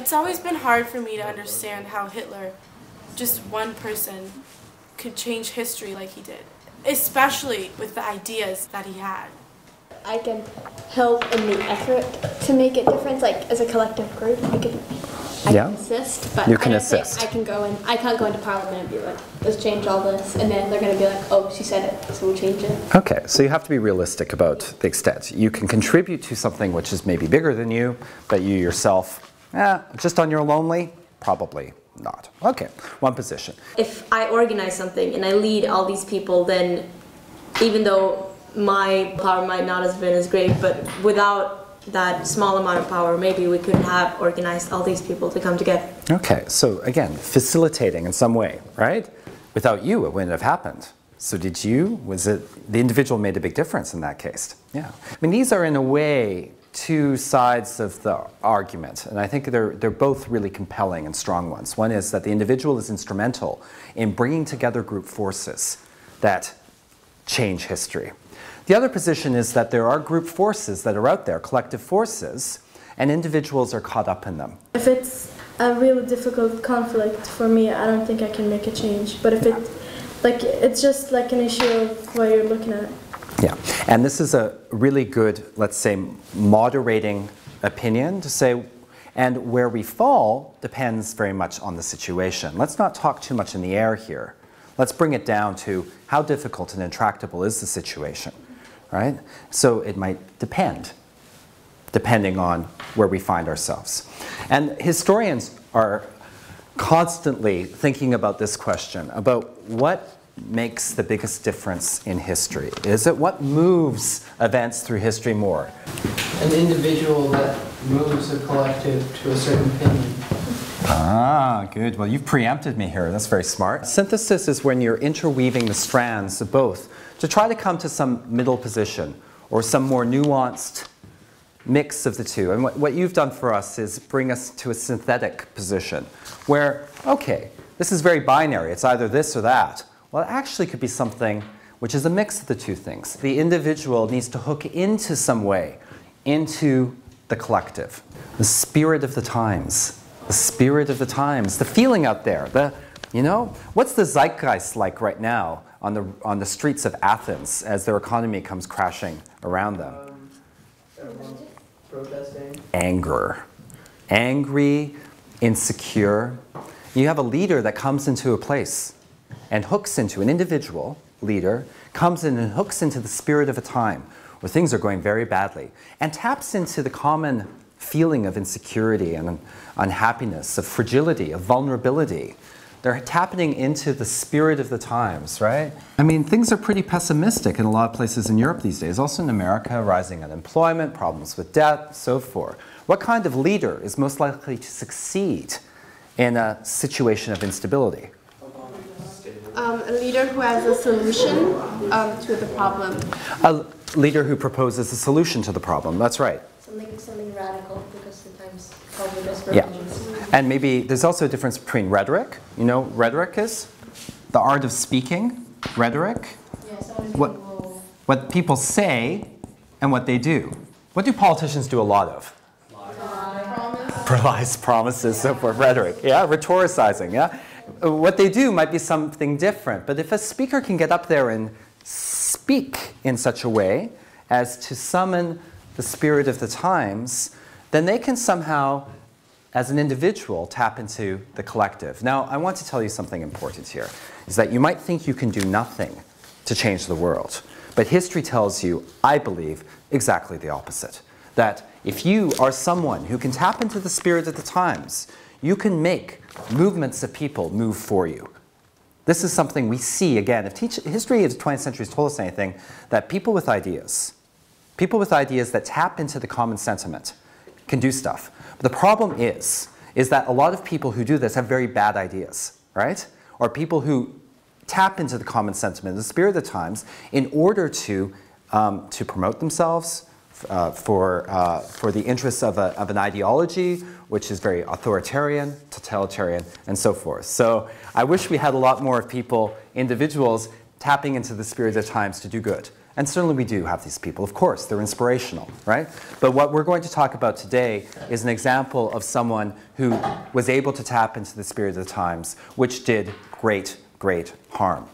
It's always been hard for me to understand how Hitler, just one person, could change history like he did, especially with the ideas that he had. I can help in the effort to make a difference, like as a collective group. I can assist, but you can I don't assist. think I can't go into Parliament and be like, let's change all this, and then they're going to be like, oh, she said it, so we'll change it. Okay, so you have to be realistic about the extent. You can contribute to something which is maybe bigger than you, but you yourself, just on your lonely, probably not. Okay, one position. If I organize something and I lead all these people, then even though my power might not have been as great, but without that small amount of power, maybe we couldn't have organized all these people to come together. Okay, so again, facilitating in some way, right? Without you, it wouldn't have happened. So did you? Was it the individual made a big difference in that case? Yeah. I mean, these are in a way two sides of the argument, and I think they're both really compelling and strong ones. One is that the individual is instrumental in bringing together group forces that change history. The other position is that there are group forces that are out there, collective forces, and individuals are caught up in them. If it's a really difficult conflict for me, I don't think I can make a change. But if it's just like an issue of what you're looking at. Yeah, and this is a really good, let's say, moderating opinion to say, and where we fall depends very much on the situation. Let's not talk too much in the air here. Let's bring it down to how difficult and intractable is the situation, right? So it might depend, depending on where we find ourselves. And historians are constantly thinking about this question, about what makes the biggest difference in history? Is it what moves events through history more? An individual that moves a collective to a certain opinion. Ah, good. Well, you've preempted me here. That's very smart. Synthesis is when you're interweaving the strands of both to try to come to some middle position or some more nuanced mix of the two. And what you've done for us is bring us to a synthetic position where, okay, this is very binary. It's either this or that. Well, it actually could be something which is a mix of the two things. The individual needs to hook into some way into the collective. The spirit of the times. The spirit of the times. The feeling out there. What's the zeitgeist like right now on the streets of Athens as their economy comes crashing around them? Protesting. Anger. Angry, insecure. You have a leader that comes into a place and hooks into, an individual leader comes in and hooks into the spirit of a time where things are going very badly and taps into the common feeling of insecurity and unhappiness, of fragility, of vulnerability. They're tapping into the spirit of the times, right? I mean, things are pretty pessimistic in a lot of places in Europe these days, also in America, rising unemployment, problems with debt, so forth. What kind of leader is most likely to succeed in a situation of instability? A leader who has a solution to the problem. A leader who proposes a solution to the problem, that's right. Something radical, because sometimes probably those And maybe there's also a difference between rhetoric. You know, rhetoric is the art of speaking, rhetoric. Yes, what people say and what they do. What do politicians do a lot of? Lies, promises, so forth, rhetoric, yeah, rhetoricizing, yeah. What they do might be something different, but if a speaker can get up there and speak in such a way as to summon the spirit of the times, then they can somehow, as an individual, tap into the collective. Now, I want to tell you something important here, is that you might think you can do nothing to change the world, but history tells you, I believe, exactly the opposite. That if you are someone who can tap into the spirit of the times, you can make movements of people move for you. This is something we see, again, if history of the 20th century has told us anything, that people with ideas that tap into the common sentiment can do stuff. But the problem is that a lot of people who do this have very bad ideas, right? Or people who tap into the common sentiment, the spirit of the times, in order to promote themselves, for the interests of an ideology which is very authoritarian, totalitarian, and so forth. So I wish we had a lot more of people, individuals, tapping into the spirit of the times to do good. And certainly we do have these people. Of course, they're inspirational, right? But what we're going to talk about today is an example of someone who was able to tap into the spirit of the times, which did great, great harm.